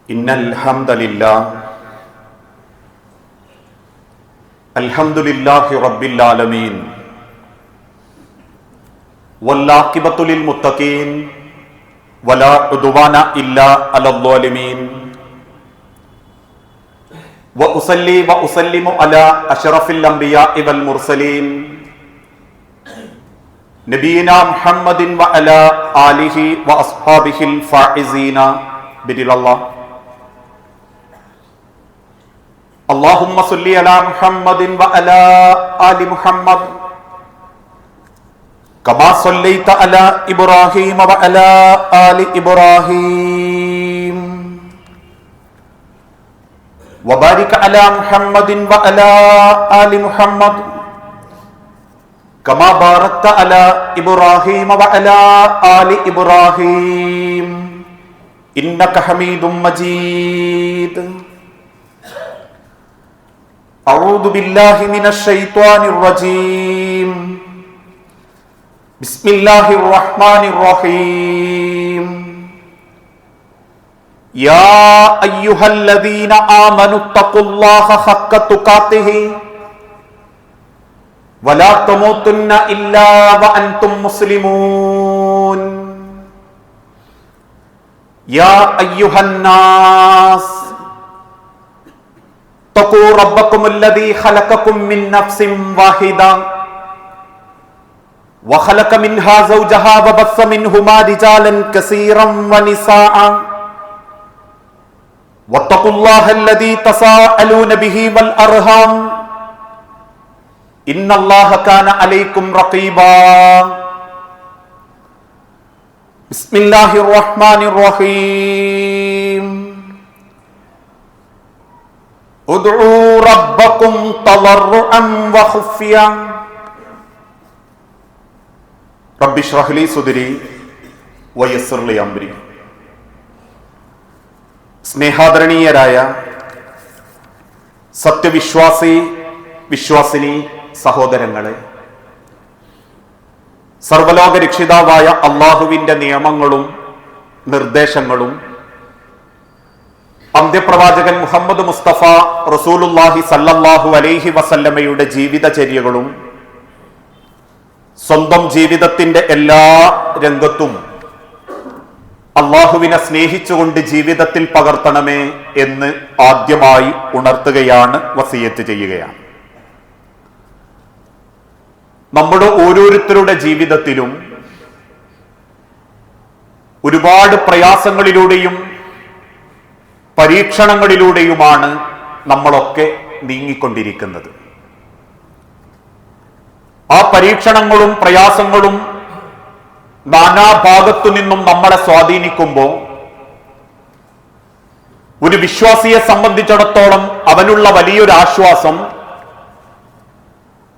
ഇന്നൽ ഹംദലില്ലാഹി റബ്ബിൽ ആലമീൻ വല്ലാഖിബത്തു ലിൽ മുത്തഖീൻ വലാ ഉദ്വാന ഇല്ലാ അലൽ ളാലിമീൻ വഉസല്ലി വഉസല്ലിമു അലാ അശ്റഫിൽ അംബിയാഇ വൽ മുർസലീൻ നബിയിനാ മുഹമ്മദിൻ വഅലാ ആലിഹി വഅസ്ഹാബിഹിൽ ഫായിസീന ബിദിലല്ലാഹ്. اللهم صل على محمد وعلى آل محمد كما صليت على إبراهيم وعلى آل إبراهيم وبارك على محمد وعلى آل محمد كما باركت على إبراهيم وعلى آل إبراهيم إنك حميد مجيد. أعوذ بالله من الشيطان الرجيم. بسم الله الرحمن الرحيم. يا أيها الذين آمنوا اتقوا الله حق تقاته ولا تموتن إلا وأنتم مسلمون. يا أيها الناس اتقوا ربكم الذي خلقكم من نفس واحدة وخلق منها زوجها وبث منهما رجالا كثيرا ونساء واتقوا الله الذي تساءلون به والأرحام إن الله كان عليكم رقيبا. بسم الله الرحمن الرحيم. ادعوا ربكم تضرعا وخفيا. رب اشرح لي صدري ويسر لي امري. സ്നേഹാദരണീയരായ വിശ്വാസിനി സഹോദരങ്ങളെ, സർവലോക രക്ഷിതാവായ അള്ളാഹുവിന്റെ നിയമങ്ങളും നിർദ്ദേശങ്ങളും അന്ത്യപ്രവാചകൻ മുഹമ്മദ് മുസ്തഫ റസൂലുള്ളാഹി സല്ലല്ലാഹു അലൈഹി വസല്ലമയുടെ ജീവിതചര്യകളും സ്വന്തം ജീവിതത്തിന്റെ എല്ലാ രംഗത്തും അള്ളാഹുവിനെ സ്നേഹിച്ചുകൊണ്ട് ജീവിതത്തിൽ പകർത്തണമേ എന്ന് ആദ്യമായി ഉണർത്തുകയാണ്, വസിയത്ത് ചെയ്യുകയാണ്. നമ്മുടെ ഓരോരുത്തരുടെ ജീവിതത്തിലും ഒരുപാട് പ്രയാസങ്ങളിലൂടെയും പരീക്ഷണങ്ങളിലൂടെയുമാണ് നമ്മളൊക്കെ നീങ്ങിക്കൊണ്ടിരിക്കുന്നത്. ആ പരീക്ഷണങ്ങളും പ്രയാസങ്ങളും നാനാഭാഗത്തു നിന്നും നമ്മളെ സ്വാധീനിക്കുമ്പോൾ ഒരു വിശ്വാസിയെ സംബന്ധിച്ചിടത്തോളം അവനുള്ള വലിയൊരു ആശ്വാസം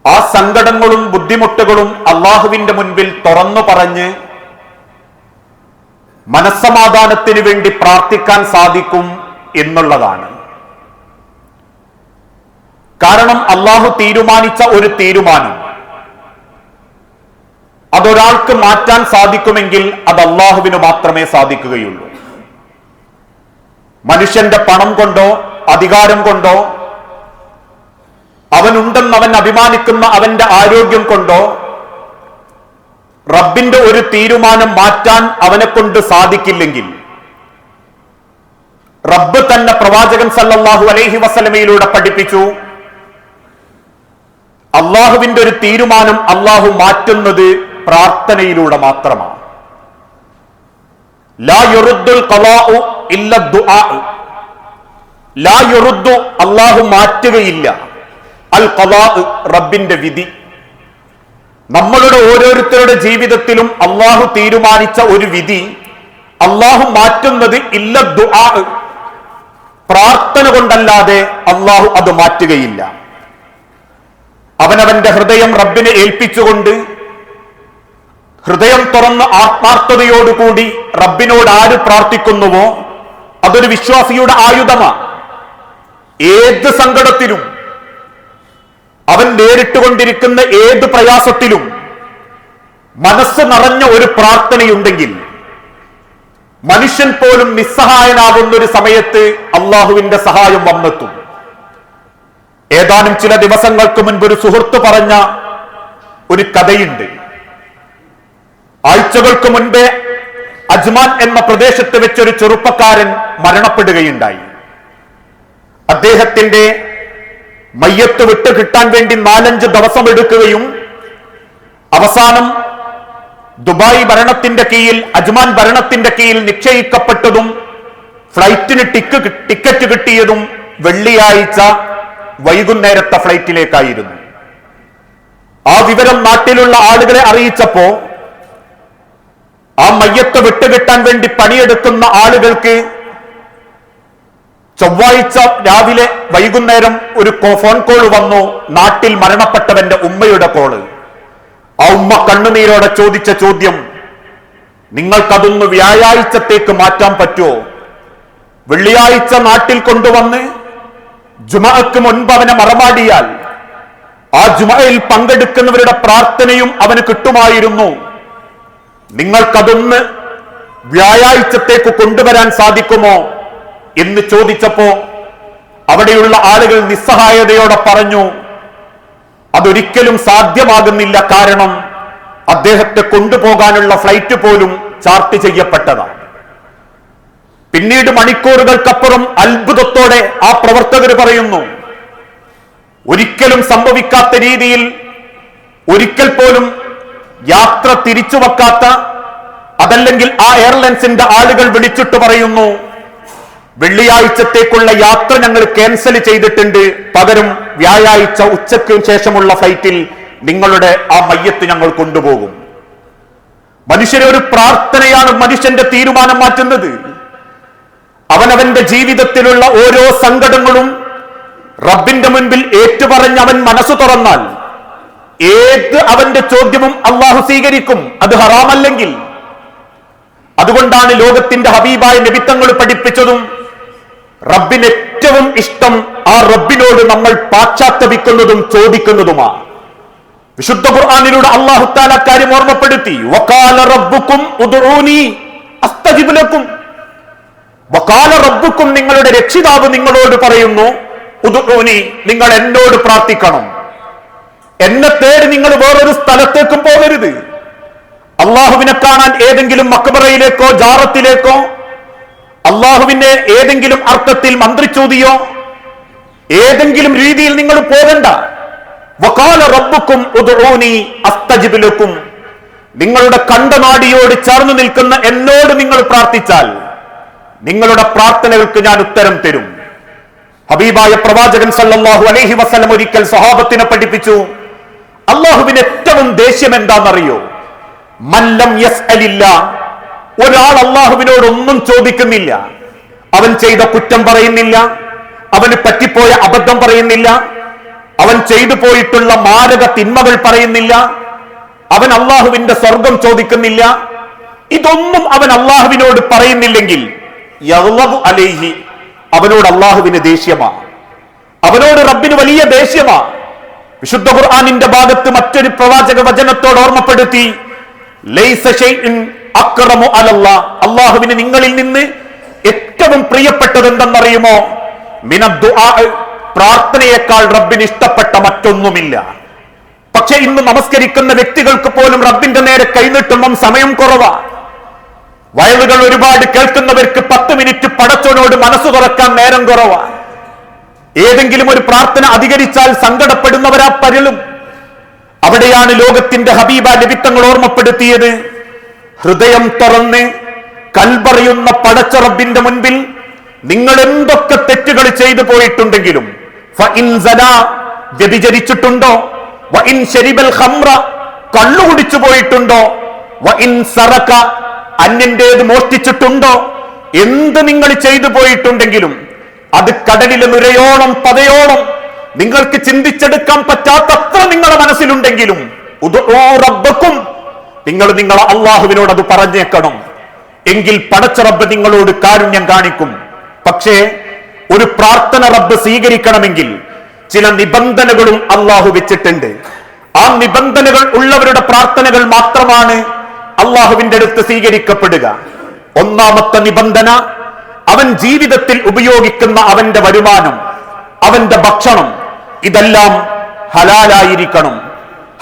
ആ സങ്കടങ്ങളും ബുദ്ധിമുട്ടുകളും അള്ളാഹുവിന്റെ മുൻപിൽ തുറന്നു പറഞ്ഞ് മനസ്സമാധാനത്തിന് വേണ്ടി പ്രാർത്ഥിക്കാൻ സാധിക്കും എന്നുള്ളതാണ്. കാരണം അള്ളാഹു തീരുമാനിച്ച ഒരു തീരുമാനം അതൊരാൾക്ക് മാറ്റാൻ സാധിക്കുമെങ്കിൽ അത് അള്ളാഹുവിന് മാത്രമേ സാധിക്കുകയുള്ളൂ. മനുഷ്യന്റെ പണം കൊണ്ടോ അധികാരം കൊണ്ടോ അവനുണ്ടെന്ന് അവൻ അഭിമാനിക്കുന്ന അവന്റെ ആരോഗ്യം കൊണ്ടോ റബ്ബിന്റെ ഒരു തീരുമാനം മാറ്റാൻ അവനെ കൊണ്ട് സാധിക്കില്ലെങ്കിൽ റബ്ബ് തന്നെ പ്രവാചകൻ സല്ലല്ലാഹു അലൈഹി വസല്ലമയിലൂടെ പഠിപ്പിച്ചു, അള്ളാഹുവിന്റെ ഒരു തീരുമാനം അള്ളാഹു മാറ്റുന്നത് പ്രാർത്ഥനയിലൂടെ മാത്രമാണ്. ലാ യുറുദ്ദുൽ ഖളാഉ ഇല്ല ദുആ. ലാ യുറുദ്ദു, അള്ളാഹു മാറ്റുകയില്ല, അൽ ഖളാഉ, റബ്ബിന്റെ വിധി. നമ്മളുടെ ഓരോരുത്തരുടെ ജീവിതത്തിലും അള്ളാഹു തീരുമാനിച്ച ഒരു വിധി അള്ളാഹു മാറ്റുന്നത് ഇല്ല ദുആ, പ്രാർത്ഥന കൊണ്ടല്ലാതെ അള്ളാഹു അത് മാറ്റുകയില്ല. അവനവന്റെ ഹൃദയം റബ്ബിനെ ഏൽപ്പിച്ചുകൊണ്ട് ഹൃദയം തുറന്ന് ആത്മാർത്ഥതയോടുകൂടി റബ്ബിനോട് ആര് പ്രാർത്ഥിക്കുന്നുവോ അതൊരു വിശ്വാസിയുടെ ആയുധമാണ്. ഏത് സങ്കടത്തിലും അവൻ നേരിട്ടുകൊണ്ടിരിക്കുന്ന ഏത് പ്രയാസത്തിലും മനസ്സ് നിറഞ്ഞ ഒരു പ്രാർത്ഥനയുണ്ടെങ്കിൽ മനുഷ്യൻ പോലും നിസ്സഹായനാകുന്ന ഒരു സമയത്ത് അള്ളാഹുവിന്റെ സഹായം വന്നെത്തും. ഏതാനും ചില ദിവസങ്ങൾക്ക് മുൻപ് ഒരു സുഹൃത്ത് പറഞ്ഞ ഒരു കഥയുണ്ട്. ആഴ്ചകൾക്ക് മുൻപേ അജ്മാൻ എന്ന പ്രദേശത്ത് വെച്ചൊരു ചെറുപ്പക്കാരൻ മരണപ്പെടുകയുണ്ടായി. അദ്ദേഹത്തിന്റെ മയ്യത്ത് വിട്ട് കിട്ടാൻ വേണ്ടി 4-5 ദിവസം എടുക്കുകയും അവസാനം ദുബായ് ഭരണത്തിന്റെ കീഴിൽ, അജ്മാൻ ഭരണത്തിന്റെ കീഴിൽ നിശ്ചയിക്കപ്പെട്ടതും ഫ്ലൈറ്റിന് ടിക്കറ്റ് കിട്ടിയതും വെള്ളിയാഴ്ച വൈകുന്നേരത്തെ ഫ്ലൈറ്റിലേക്കായിരുന്നു. ആ വിവരം നാട്ടിലുള്ള ആളുകളെ അറിയിച്ചപ്പോ ആ മയ്യത്ത് വിട്ടുകിട്ടാൻ വേണ്ടി പണിയെടുക്കുന്ന ആളുകൾക്ക് ചൊവ്വാഴ്ച രാവിലെ വൈകുന്നേരം ഒരു ഫോൺ കോൾ വന്നു. നാട്ടിൽ മരണപ്പെട്ടവന്റെ ഉമ്മയുടെ കോള്. ആ ഉമ്മ കണ്ണുനീരോടെ ചോദിച്ച ചോദ്യം, നിങ്ങൾക്കതൊന്ന് വ്യാഴാഴ്ചത്തേക്ക് മാറ്റാൻ പറ്റുമോ? വെള്ളിയാഴ്ച നാട്ടിൽ കൊണ്ടുവന്ന് ജുമഅക്ക് മുൻപ് അവനെ മറമാടിയാൽ ആ ജുമഅയിൽ പങ്കെടുക്കുന്നവരുടെ പ്രാർത്ഥനയും അവന് കിട്ടുമായിരുന്നു. നിങ്ങൾക്കതൊന്ന് വ്യാഴാഴ്ചത്തേക്ക് കൊണ്ടുവരാൻ സാധിക്കുമോ എന്ന് ചോദിച്ചപ്പോ അവിടെയുള്ള ആളുകൾ നിസ്സഹായതയോടെ പറഞ്ഞു, അതൊരിക്കലും സാധ്യമാകുന്നില്ല. കാരണം അദ്ദേഹത്തെ കൊണ്ടുപോകാനുള്ള ഫ്ലൈറ്റ് പോലും ചാർട്ട് ചെയ്യപ്പെട്ടതാണ്. പിന്നീട് മണിക്കൂറുകൾക്കപ്പുറം അത്ഭുതത്തോടെ ആ പ്രവർത്തകർ പറയുന്നു, ഒരിക്കലും സംഭവിക്കാത്ത രീതിയിൽ ഒരിക്കൽ പോലും യാത്ര തിരിച്ചു വെക്കാത്ത, അതല്ലെങ്കിൽ ആ എയർലൈൻസിന്റെ ആളുകൾ വിളിച്ചിട്ട് പറയുന്നു, വെള്ളിയാഴ്ചത്തേക്കുള്ള യാത്ര ഞങ്ങൾ ക്യാൻസൽ ചെയ്തിട്ടുണ്ട്, പകരം വ്യാഴാഴ്ച ഉച്ചയ്ക്ക് ശേഷമുള്ള ഫ്ലൈറ്റിൽ നിങ്ങളുടെ ആ മയ്യത്ത് ഞങ്ങൾ കൊണ്ടുപോകും. മനുഷ്യരെ ഒരു പ്രാർത്ഥനയാണ് മനുഷ്യന്റെ തീരുമാനം മാറ്റുന്നത്. അവനവന്റെ ജീവിതത്തിലുള്ള ഓരോ സങ്കടങ്ങളും റബ്ബിന്റെ മുൻപിൽ ഏറ്റുപറഞ്ഞ് അവൻ മനസ്സു തുറന്നാൽ ഏത് അവന്റെ ചോദ്യവും അള്ളാഹു സ്വീകരിക്കും, അത് ഹറാമല്ലെങ്കിൽ. അതുകൊണ്ടാണ് ലോകത്തിന്റെ ഹബീബായ നബിത്തങ്ങൾ പഠിപ്പിച്ചതും റബ്ബിന് ഏറ്റവും ഇഷ്ടം ആ റബ്ബിനോട് നമ്മൾ പാശ്ചാത്തപിക്കുന്നതും ചോദിക്കുന്നതുമാണ്. വിശുദ്ധ ഖുർആനിലൂടെ അല്ലാഹു തആല കാര്യം ഓർമ്മപ്പെടുത്തി, വഖാല റബ്ബുക്കും ഉദ്ഊനി അസ്തജിബ് ലക്കും. വഖാല റബ്ബുക്കും, നിങ്ങളുടെ രക്ഷിതാവ് നിങ്ങളോട് പറയുന്നു, ഉദ്ഊനി, നിങ്ങൾ എന്നോട് പ്രാർത്ഥിക്കണം. എന്നെ തേടി നിങ്ങൾ വേറൊരു സ്ഥലത്തേക്കും പോകരുത്. അള്ളാഹുവിനെ കാണാൻ ഏതെങ്കിലും മക്ബറയിലേക്കോ ജാറത്തിലേക്കോ, അള്ളാഹുവിനെ ഏതെങ്കിലും അർത്ഥത്തിൽ മന്ത്രിച്ചൂതിയോ ഏതെങ്കിലും രീതിയിൽ നിങ്ങൾ പോകണ്ട. വഖാല റബ്ബുക്കും ഉദ്ഊനി അസ്തജിബ് ലക്കും. നിങ്ങളുടെ കണ്ടനാടിയോട് ചേർന്ന് നിൽക്കുന്ന എന്നോട് നിങ്ങൾ പ്രാർത്ഥിച്ചാൽ നിങ്ങളുടെ പ്രാർത്ഥനകൾക്ക് ഞാൻ ഉത്തരം തരും. ഹബീബായ പ്രവാചകൻ സല്ലല്ലാഹു അലൈഹി വസല്ലം ഒരിക്കൽ സ്വഹാബത്തിനെ പഠിപ്പിച്ചു, അള്ളാഹുവിന് ഏറ്റവും ദേഷ്യം എന്താണെന്നറിയോ? മല്ലം യസ്അലില്ല, ഒരാൾ അള്ളാഹുവിനോട് ഒന്നും ചോദിക്കുന്നില്ല, അവൻ ചെയ്ത കുറ്റം പറയുന്നില്ല, അവന് പറ്റിപ്പോയ അബദ്ധം പറയുന്നില്ല, അവൻ ചെയ്തു പോയിട്ടുള്ള മാരക തിന്മകൾ പറയുന്നില്ല, അവൻ അള്ളാഹുവിന്റെ സ്വർഗം ചോദിക്കുന്നില്ല, ഇതൊന്നും അവൻ അള്ളാഹുവിനോട് പറയുന്നില്ലെങ്കിൽ യഗ്ളബു അലൈഹി, അവനോട് അള്ളാഹുവിന് ദേഷ്യമാണ്, അവനോട് റബ്ബിന് വലിയ ദേഷ്യമാണ്. വിശുദ്ധ ഖുർആനിന്റെ ഭാഗത്ത് മറ്റൊരു പ്രവാചക വചനത്തോട് ഓർമ്മപ്പെടുത്തി, ലൈസ ഷൈഇൻ അക്റമു അലല്ലാഹ്, അള്ളാഹുവിന് നിങ്ങളിൽ നിന്ന് ഏറ്റവും പ്രിയപ്പെട്ടത് എന്തെന്നറിയുമോ? മിനദ്ദുആ, പ്രാർത്ഥനയേക്കാൾ റബ്ബിന് ഇഷ്ടപ്പെട്ട മറ്റൊന്നുമില്ല. പക്ഷെ ഇന്ന് നമസ്കരിക്കുന്ന വ്യക്തികൾക്ക് പോലും റബ്ബിന്റെ നേരെ കൈനീട്ടുമ്പം സമയം കുറവാ. വയലുകൾ ഒരുപാട് കേൾക്കുന്നവർക്ക് 10 മിനിറ്റ് പടച്ചോനോട് മനസ്സു തുറക്കാൻ നേരം കുറവാ. ഏതെങ്കിലും ഒരു പ്രാർത്ഥന അധികരിച്ചാൽ സങ്കടപ്പെടുന്നവരാ പലരും. അവിടെയാണ് ലോകത്തിന്റെ ഹബീബ നബിത്തങ്ങൾ ഓർമ്മപ്പെടുത്തിയത്, ഹൃദയം തുറന്ന് കൽപറയുന്ന പടച്ച റബ്ബിന്റെ മുൻപിൽ നിങ്ങൾ എന്തൊക്കെ തെറ്റുകൾ ചെയ്തു പോയിട്ടുണ്ടെങ്കിലും, ഫഇൻ സനാ, വ്യഭിചരിച്ചിട്ടുണ്ടോ, വഇൻ ശരിബൽ ഖംറ, കള്ളു കുടിച്ചു പോയിട്ടുണ്ടോ, വഇൻ സറക, അന്യന്റേത് മോഷ്ടിച്ചിട്ടുണ്ടോ, എന്ത് നിങ്ങൾ ചെയ്തു പോയിട്ടുണ്ടെങ്കിലും അത് കടലിലെ നുരയോളം പതയോളം നിങ്ങൾക്ക് ചിന്തിച്ചെടുക്കാൻ പറ്റാത്തത്ര നിങ്ങളുടെ മനസ്സിലുണ്ടെങ്കിലും ഉദ്ഊ റബ്ബക്കും, നിങ്ങൾ നിങ്ങളെ അള്ളാഹുവിനോട് അത് പറഞ്ഞേക്കണം. എങ്കിൽ പടച്ച റബ്ബ് നിങ്ങളോട് കാരുണ്യം കാണിക്കും. പക്ഷേ ഒരു പ്രാർത്ഥന റബ്ബ് സ്വീകരിക്കണമെങ്കിൽ ചില നിബന്ധനകളും അള്ളാഹു വെച്ചിട്ടുണ്ട്. ആ നിബന്ധനകൾ ഉള്ളവരുടെ പ്രാർത്ഥനകൾ മാത്രമാണ് അള്ളാഹുവിന്റെ അടുത്ത് സ്വീകരിക്കപ്പെടുക. ഒന്നാമത്തെ നിബന്ധന, അവൻ ജീവിതത്തിൽ ഉപയോഗിക്കുന്ന അവന്റെ വരുമാനം, അവന്റെ ഭക്ഷണം, ഇതെല്ലാം ഹലാലായിരിക്കണം.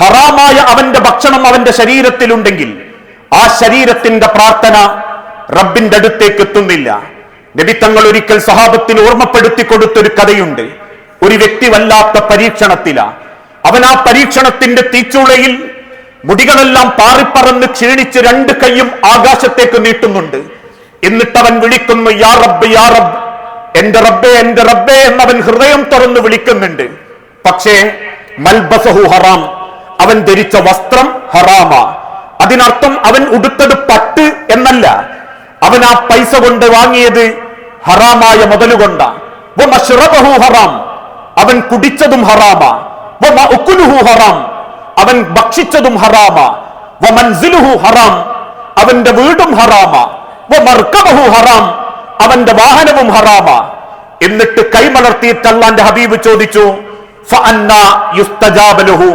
ഹറാമായ അവന്റെ ഭക്ഷണം അവന്റെ ശരീരത്തിലുണ്ടെങ്കിൽ ആ ശരീരത്തിന്റെ പ്രാർത്ഥന റബ്ബിന്റെ അടുത്തേക്ക് എത്തുന്നില്ല. നബി തങ്ങൾ ഒരിക്കൽ സഹാബത്തിന് ഓർമ്മപ്പെടുത്തി കൊടുത്തൊരു കഥയുണ്ട്. ഒരു വ്യക്തി വല്ലാത്ത പരീക്ഷണത്തിലാ. അവൻ ആ പരീക്ഷണത്തിന്റെ തീച്ചൂളയിൽ മുടികളെല്ലാം പാറിപ്പറന്ന് ക്ഷീണിച്ച് രണ്ട് കൈയും ആകാശത്തേക്ക് നീട്ടുന്നുണ്ട്. എന്നിട്ട് അവൻ വിളിക്കുന്നു, യാ റബ്ബ് യാ റബ്ബ്, എന്റെ റബ്ബേ എന്റെ റബ്ബേ എന്നവൻ ഹൃദയം തുറന്ന് വിളിക്കുന്നുണ്ട്. പക്ഷേ മൽബസഹു ഹറാം, അവൻ ധരിച്ച വസ്ത്രം ഹറാമാ. അതിനർത്ഥം അവൻ ഉടുത്തത് പട്ട് എന്നല്ല, അവൻ ആ പൈസ കൊണ്ട് വാങ്ങിയത് ഹറാമായ മുതലുകൊണ്ടാ. വമശ്റബഹു ഹറാം, അവൻ കുടിച്ചതും ഹറാമാ. വമഅകുലുഹു ഹറാം, അവൻ ഭക്ഷിച്ചതും ഹറാമാ. വമൻസിലുഹു ഹറാം, അവന്റെ വീടും ഹറാമാ. വമർകബഹു ഹറാം, അവന്റെ വാഹനവും ഹറാമാ. എന്നിട്ട് കൈമലർത്തിയിട്ട് അല്ലാഹുവിന്റെ ഹബീബ് ചോദിച്ചു, ഫഅന്നാ യുസ്തജാബ ലഹു,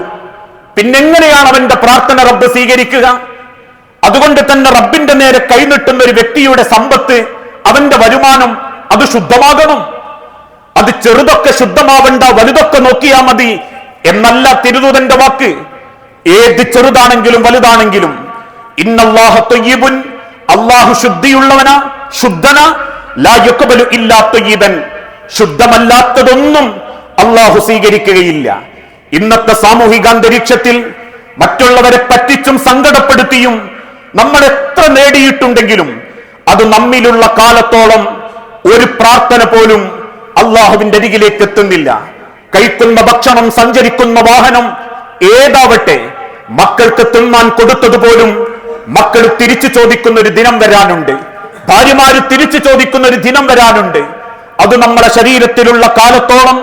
പിന്നെങ്ങനെയാണ് അവന്റെ പ്രാർത്ഥന റബ്ബ് സ്വീകരിക്കുക? അതുകൊണ്ട് തന്നെ റബ്ബിന്റെ നേരെ കൈനീട്ടുന്ന ഒരു വ്യക്തിയുടെ സമ്പത്ത്, അവന്റെ വരുമാനം അത് ശുദ്ധമാകണം. അത് ചെറുതൊക്കെ ശുദ്ധമാവണ്ട, വലുതൊക്കെ നോക്കിയാ മതി എന്നല്ല തിരുദൂതന്റെ വാക്ക്. ഏത് ചെറുതാണെങ്കിലും വലുതാണെങ്കിലും ഇന്നല്ലാഹ ത്വയ്യിബുൻ, അല്ലാഹു ശുദ്ധിയുള്ളവനാ, ശുദ്ധന. ലാ യഖ്ബലു ഇല്ലാ ത്വയ്യിബൻ, ശുദ്ധമല്ലാത്തതൊന്നും അല്ലാഹു സ്വീകരിക്കുകയില്ല. ഇന്നത്തെ സാമൂഹിക അന്തരീക്ഷത്തിൽ മറ്റുള്ളവരെ പറ്റിച്ചും സങ്കടപ്പെടുത്തിയും നമ്മൾ എത്ര നേടിയിട്ടുണ്ടെങ്കിലും അത് നമ്മിലുള്ള കാലത്തോളം ഒരു പ്രാർത്ഥന പോലും അള്ളാഹുവിന്റെ അരികിലേക്ക് എത്തുന്നില്ല. കഴിക്കുന്ന ഭക്ഷണം, സഞ്ചരിക്കുന്ന വാഹനം ഏതാവട്ടെ, മക്കൾക്ക് തിന്നാൻ കൊടുത്തതുപോലും മക്കൾ തിരിച്ചു ചോദിക്കുന്ന ഒരു ദിനം വരാനുണ്ട്. ഭാര്യമാര് തിരിച്ചു ചോദിക്കുന്ന ഒരു ദിനം വരാനുണ്ട്. അത് നമ്മുടെ ശരീരത്തിലുള്ള കാലത്തോളം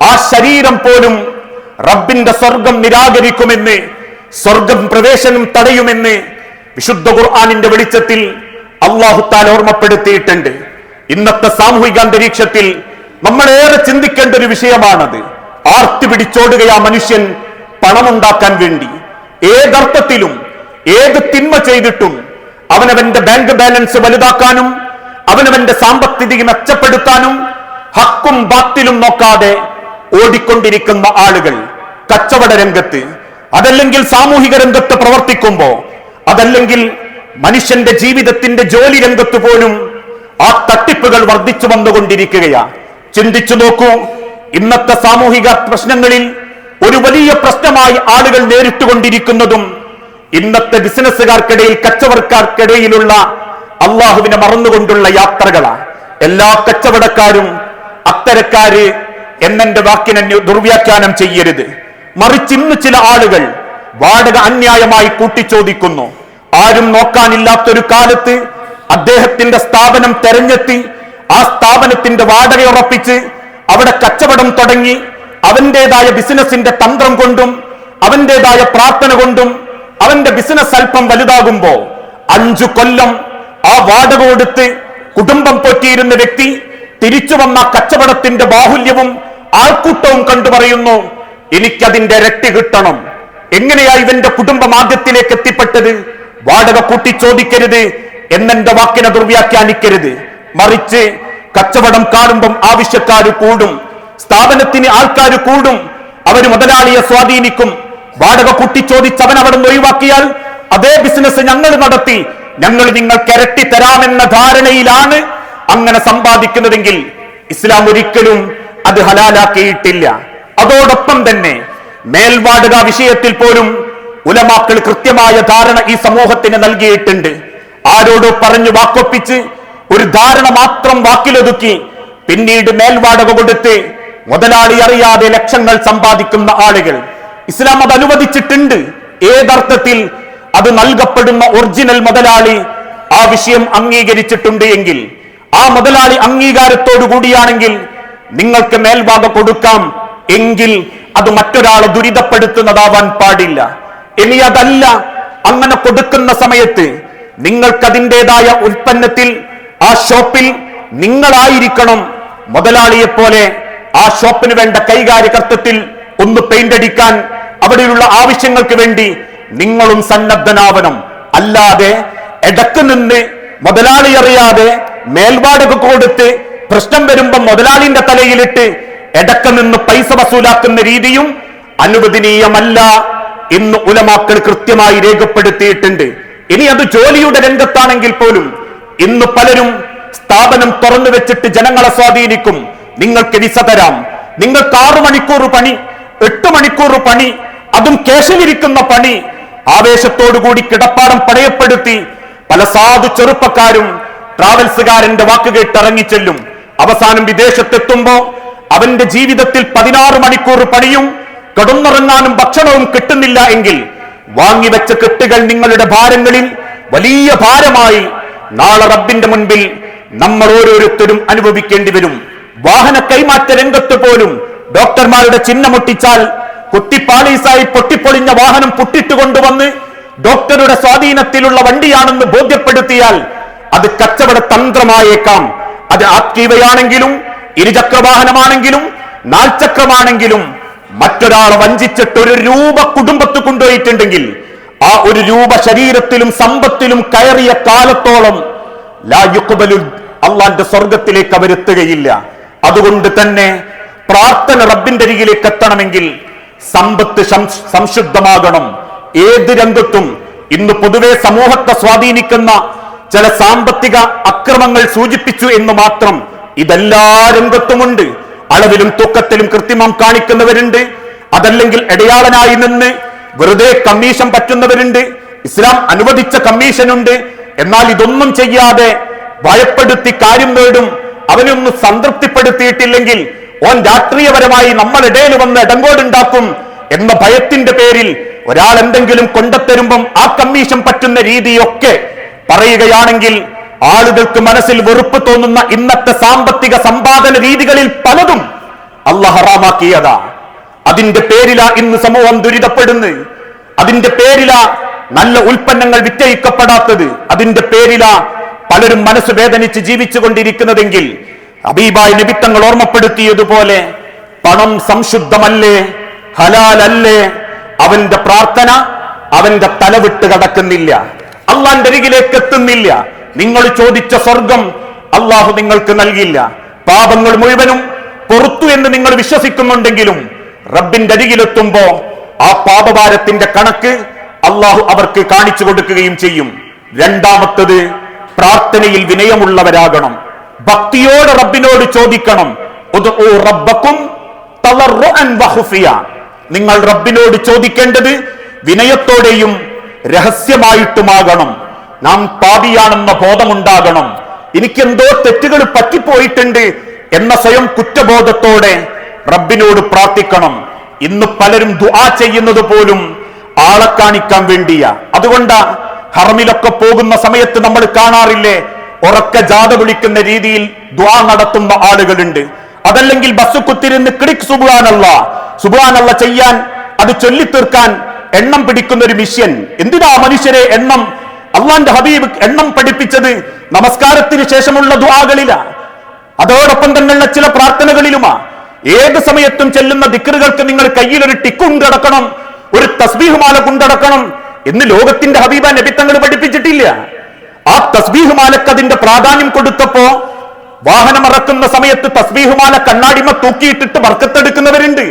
ആ ശരീരം പോലും റബ്ബിന്റെ സ്വർഗം നിരാകരിക്കുമെന്ന്, സ്വർഗം പ്രവേശനം തടയുമെന്ന് വിശുദ്ധ ഖുർആനിന്റെ വെളിച്ചത്തിൽ അല്ലാഹു തആല ഓർമ്മപ്പെടുത്തിയിട്ടുണ്ട്. ഇന്നത്തെ സാമൂഹിക അന്തരീക്ഷത്തിൽ നമ്മളേറെ ചിന്തിക്കേണ്ട ഒരു വിഷയമാണത്. ആർത്തി പിടിച്ചോടുകയാ മനുഷ്യൻ പണമുണ്ടാക്കാൻ വേണ്ടി. ഏതർത്ഥത്തിലും ഏത് തിന്മ ചെയ്തിട്ടും അവനവന്റെ ബാങ്ക് ബാലൻസ് വലുതാക്കാനും അവനവന്റെ സാമ്പത്തിക മെച്ചപ്പെടുത്താനും ഹക്കും ബാത്തിലും നോക്കാതെ ഓടിക്കൊണ്ടിരിക്കുന്ന ആളുകൾ കച്ചവട രംഗത്ത്, അതല്ലെങ്കിൽ സാമൂഹിക രംഗത്ത് പ്രവർത്തിക്കുമ്പോ, അതല്ലെങ്കിൽ മനുഷ്യന്റെ ജീവിതത്തിന്റെ ജോലി രംഗത്ത് പോലും ആ തട്ടിപ്പുകൾ വർദ്ധിച്ചു വന്നുകൊണ്ടിരിക്കുകയാ. ചിന്തിച്ചു നോക്കൂ, ഇന്നത്തെ സാമൂഹിക പ്രശ്നങ്ങളിൽ ഒരു വലിയ പ്രശ്നമായി ആളുകൾ നേരിട്ടുകൊണ്ടിരിക്കുന്നതും ഇന്നത്തെ ബിസിനസ്സുകാർക്കിടയിൽ, കച്ചവടക്കാർക്കിടയിലുള്ള അള്ളാഹുവിനെ മറന്നുകൊണ്ടുള്ള യാത്രകളാണ്. എല്ലാ കച്ചവടക്കാരും അത്തരക്കാര് എന്നെ വാക്കിനെ ദുർവ്യാഖ്യാനം ചെയ്യരുത്. മറിച്ച് ഇന്ന് ചില ആളുകൾ വാടക അന്യായമായി കൂട്ടിച്ചോദിക്കുന്നു. ആരും നോക്കാനില്ലാത്തൊരു കാലത്ത് അദ്ദേഹത്തിന്റെ സ്ഥാപനം തെരഞ്ഞെത്തി ആ സ്ഥാപനത്തിന്റെ വാടക ഉറപ്പിച്ച് അവിടെ കച്ചവടം തുടങ്ങി അവന്റേതായ ബിസിനസിന്റെ തന്ത്രം കൊണ്ടും അവന്റേതായ പ്രാർത്ഥന കൊണ്ടും അവന്റെ ബിസിനസ് അല്പം വലുതാകുമ്പോ 5 കൊല്ലം ആ വാടക കൊടുത്ത് കുടുംബം പോറ്റിയിരുന്ന വ്യക്തി തിരിച്ചു വന്ന കച്ചവടത്തിന്റെ ബാഹുല്യവും ആൾക്കൂട്ടവും കണ്ടു പറയുന്നു, എനിക്കതിന്റെ ഇരട്ടി കിട്ടണം. എങ്ങനെയാ ഇവന്റെ കുടുംബം ആദ്യത്തിലേക്ക് എത്തിപ്പെട്ടത്? വാടക കൂട്ടി ചോദിക്കരുത് എന്നെന്റെ വാക്കിനെ ദുർവ്യാഖ്യാനിക്കരുത്. മറിച്ച് കച്ചവടം കാണുമ്പം ആവശ്യക്കാര് കൂടും, സ്ഥാപനത്തിന് ആൾക്കാർ കൂടും, അവര് മുതലാളിയെ സ്വാധീനിക്കും. വാടക കൂട്ടി ചോദിച്ചവൻ അവിടെ നിന്ന് ഒഴിവാക്കിയാൽ അതേ ബിസിനസ് ഞങ്ങൾ നടത്തി, ഞങ്ങൾ നിങ്ങൾക്ക് ഇരട്ടി തരാമെന്ന ധാരണയിലാണ് അങ്ങനെ സമ്പാദിക്കുന്നതെങ്കിൽ ഇസ്ലാം ഒരിക്കലും അത് ഹലാലാക്കിയിട്ടില്ല. അതോടൊപ്പം തന്നെ മേൽവാടക വിഷയത്തിൽ പോലും ഉലമാക്കൾ കൃത്യമായ ധാരണ ഈ സമൂഹത്തിന് നൽകിയിട്ടുണ്ട്. ആരോടോ പറഞ്ഞു വാക്കൊപ്പിച്ച് ഒരു ധാരണ മാത്രം വാക്കിലൊതുക്കി പിന്നീട് മേൽവാടക കൊടുത്ത് മുതലാളി അറിയാതെ ലക്ഷങ്ങൾ സമ്പാദിക്കുന്ന ആളുകൾ ഇസ്ലാം അത് അനുവദിച്ചിട്ടുണ്ട്. ഏതർത്ഥത്തിൽ? അത് നൽകപ്പെടുന്ന ഒറിജിനൽ മുതലാളി ആ വിഷയം അംഗീകരിച്ചിട്ടുണ്ട് എങ്കിൽ, ആ മുതലാളി അംഗീകാരത്തോടു കൂടിയാണെങ്കിൽ നിങ്ങൾക്ക് മേൽഭാഗം കൊടുക്കാം എങ്കിൽ അത് മറ്റൊരാളെ ദുരിതപ്പെടുത്തുന്നതാവാൻ പാടില്ല. ഇനി അതല്ല, അങ്ങനെ കൊടുക്കുന്ന സമയത്ത് നിങ്ങൾക്കതിൻ്റെതായ ഉൽപ്പന്നത്തിൽ ആ ഷോപ്പിൽ നിങ്ങളായിരിക്കണം മുതലാളിയെ പോലെ ആ ഷോപ്പിന് വേണ്ട കൈകാര്യകർത്തത്തിൽ ഒന്ന് പെയിന്റ് അടിക്കാൻ, അവിടെയുള്ള ആവശ്യങ്ങൾക്ക് വേണ്ടി നിങ്ങളും സന്നദ്ധനാവണം. അല്ലാതെ ഇടക്ക് നിന്ന് മുതലാളി അറിയാതെ മേൽവാടക കൊടുത്ത് പ്രശ്നം വരുമ്പോ മുതലാളിന്റെ തലയിലിട്ട് എടക്ക നിന്ന് പൈസ വസൂലാക്കുന്ന രീതിയും അനുവദനീയമല്ല എന്ന് ഉലമാക്കൾ കൃത്യമായി രേഖപ്പെടുത്തിയിട്ടുണ്ട്. ഇനി അത് ജോലിയുടെ രംഗത്താണെങ്കിൽ പോലും ഇന്ന് പലരും സ്ഥാപനം തുറന്നു വെച്ചിട്ട് ജനങ്ങളെ സ്വാധീനിക്കും. നിങ്ങൾക്ക് വിസ തരാം, നിങ്ങൾക്ക് 6 മണിക്കൂർ പണി, 8 മണിക്കൂർ പണി, അതും കേശലിരിക്കുന്ന പണി, ആവേശത്തോടുകൂടി കിടപ്പാടം പണയപ്പെടുത്തി പല സാധു ചെറുപ്പക്കാരും ട്രാവൽസുകാരന്റെ വാക്കുകേട്ട് ഇറങ്ങിച്ചെല്ലും. അവസാനം വിദേശത്തെത്തുമ്പോ അവന്റെ ജീവിതത്തിൽ 16 മണിക്കൂർ പണിയും കിടന്നുറങ്ങാനും ഭക്ഷണവും കിട്ടുന്നില്ല എങ്കിൽ വാങ്ങിവെച്ച കെട്ടുകൾ നിങ്ങളുടെ ഭാരങ്ങളിൽ വലിയ ഭാരമായി നാളെ റബ്ബിന്റെ മുൻപിൽ നമ്മൾ ഓരോരുത്തരും അനുഭവിക്കേണ്ടി വരും. വാഹന കൈമാറ്റ രംഗത്ത് പോലും ഡോക്ടർമാരുടെ ചിഹ്നമൊട്ടിച്ചാൽ കുത്തിപ്പാളീസായി പൊട്ടിപ്പൊളിഞ്ഞ വാഹനം പുട്ടിട്ടുകൊണ്ടുവന്ന് ഡോക്ടറുടെ സ്വാധീനത്തിലുള്ള വണ്ടിയാണെന്ന് ബോധ്യപ്പെടുത്തിയാൽ അത് കച്ചവട തന്ത്രമായേക്കാം. അത് ആക്റ്റീവയാണെങ്കിലും ഇരുചക്രവാഹനമാണെങ്കിലും 4 ചക്രമാണെങ്കിലും മറ്റൊരാളെ വഞ്ചിച്ചിട്ട് 1 രൂപ കുടുംബത്ത് കൊണ്ടുപോയിട്ടുണ്ടെങ്കിൽ ആ 1 രൂപ ശരീരത്തിലും സമ്പത്തിലും കയറിയ കാലത്തോളം ലാ യുഖ്ബലു, അള്ളാന്റെ സ്വർഗത്തിലേക്ക് അവരെത്തുകയില്ല. അതുകൊണ്ട് തന്നെ പ്രാർത്ഥന റബ്ബിന്റെ അരികിലേക്ക് എത്തണമെങ്കിൽ സമ്പത്ത് സംശുദ്ധമാകണം. ഏത് രംഗത്തും ഇന്ന് പൊതുവെ സമൂഹത്തെ സ്വാധീനിക്കുന്ന ചില സാമ്പത്തിക അക്രമങ്ങൾ സൂചിപ്പിച്ചു എന്ന് മാത്രം, ഇതെല്ലാ രംഗത്തുമുണ്ട്. അളവിലും തൂക്കത്തിലും കൃത്രിമം കാണിക്കുന്നവരുണ്ട്, അതല്ലെങ്കിൽ ഇടയാളനായി നിന്ന് വെറുതെ കമ്മീഷൻ പറ്റുന്നവരുണ്ട്, ഇസ്ലാം അനുവദിച്ച കമ്മീഷനുണ്ട്. എന്നാൽ ഇതൊന്നും ചെയ്യാതെ ഭയപ്പെടുത്തി കാര്യം നേടും. അവനൊന്ന് സംതൃപ്തിപ്പെടുത്തിയിട്ടില്ലെങ്കിൽ ഓൻ രാഷ്ട്രീയപരമായി നമ്മളിടയിൽ വന്ന് ഇടങ്കോടുണ്ടാക്കും എന്ന ഭയത്തിന്റെ പേരിൽ ഒരാൾ എന്തെങ്കിലും കൊണ്ടുത്തരുമ്പം ആ കമ്മീഷൻ പറ്റുന്ന രീതിയൊക്കെ പറയുകയാണെങ്കിൽ ആളുകൾക്ക് മനസ്സിൽ വെറുപ്പ് തോന്നുന്ന ഇന്നത്തെ സാമ്പത്തിക സമ്പാദന രീതികളിൽ പലതും അല്ലാഹു ഹറാമാക്കിയതാ. അതിന്റെ പേരിലാ ഇന്ന് സമൂഹം ദുരിതപ്പെടുന്നത്. അതിന്റെ പേരിലാ നല്ല ഉൽപ്പന്നങ്ങൾ വിറ്റഴിക്കപ്പെടാത്തത്. അതിന്റെ പേരിലാ പലരും മനസ്സ് വേദനിച്ച് ജീവിച്ചു കൊണ്ടിരിക്കുന്നതെങ്കിൽ ഹബീബായ നബി തങ്ങൾ ഓർമ്മപ്പെടുത്തിയതുപോലെ പണം സംശുദ്ധമല്ലേ, ഹലാലല്ലേ, അവന്റെ പ്രാർത്ഥന അവന്റെ തലവിട്ട് കടക്കുന്നില്ല, അള്ളാന്റെ അരികിലേക്ക് എത്തുന്നില്ല. നിങ്ങൾ ചോദിച്ച സ്വർഗം അള്ളാഹു നിങ്ങൾക്ക് നൽകില്ല. പാപങ്ങൾ മുഴുവനും പുറത്തു എന്ന് നിങ്ങൾ വിശ്വസിക്കുന്നുണ്ടെങ്കിലും റബ്ബിന്റെ അരികിലെത്തുമ്പോ ആ പാപഭാരത്തിന്റെ കണക്ക് അള്ളാഹു അവർക്ക് കാണിച്ചു കൊടുക്കുകയും ചെയ്യും. രണ്ടാമത്തത്, പ്രാർത്ഥനയിൽ വിനയമുള്ളവരാകണം. ഭക്തിയോടെ റബ്ബിനോട് ചോദിക്കണം. ഉദ്ഉ റബ്ബക്കും തളർറുഅൻ വഖുഫിയ. നിങ്ങൾ റബ്ബിനോട് ചോദിക്കേണ്ടത് വിനയത്തോടെയും രഹസ്യമായിട്ടുമാകണം. നാം പാപിയാണെന്ന ബോധമുണ്ടാകണം. എനിക്കെന്തോ തെറ്റുകൾ പറ്റിപ്പോയിട്ടുണ്ട് എന്ന സ്വയം കുറ്റബോധത്തോടെ റബ്ബിനോട് പ്രാർത്ഥിക്കണം. ഇന്ന് പലരും ദുആ ചെയ്യുന്നത് പോലും ആളെ കാണിക്കാൻ വേണ്ടിയാ. അതുകൊണ്ടാ ഹറമിലൊക്കെ പോകുന്ന സമയത്ത് നമ്മൾ കാണാറില്ലേ, ഉറക്ക ജാഥ വിളിക്കുന്ന രീതിയിൽ ദുആ നടത്തുന്ന ആളുകളുണ്ട്. അതല്ലെങ്കിൽ ബസ് കുത്തിരുന്ന് ക്ലിക് സുബ്ഹാനല്ലാ ചെയ്യാൻ, അത് ചൊല്ലിത്തീർക്കാൻ എണ്ണം പിടിക്കുന്ന ഒരു മിഷ്യൻ. എന്തിനാ മനുഷ്യരെ എണ്ണം? അള്ളാന്റെ ഹബീബ് എണ്ണം പഠിപ്പിച്ചത് നമസ്കാരത്തിന് ശേഷമുള്ള ദുആകളിലാ, അതോടൊപ്പം തന്നെയുള്ള ചില പ്രാർത്ഥനകളിലുമാ. ഏത് സമയത്തും ചെല്ലുന്ന ദിക്റുകൾക്ക് നിങ്ങൾ കയ്യിൽ ഒരു ടിക്ക് കൊണ്ടടക്കണം, ഒരു തസ്ബീഹ് മാല കൊണ്ടടക്കണം എന്ന് ലോകത്തിന്റെ ഹബീബ നബി തങ്ങൾ പഠിപ്പിച്ചിട്ടില്ല. ആ തസ്ബീഹ് മാലക്ക് അതിന്റെ പ്രാധാന്യം കൊടുത്തപ്പോ വാഹനമിറക്കുന്ന സമയത്ത് തസ്ബീഹ് മാല കണ്ണാടിമ തൂക്കിയിട്ടിട്ട് ബർക്കത്തെടുക്കുന്നവരുണ്ട്.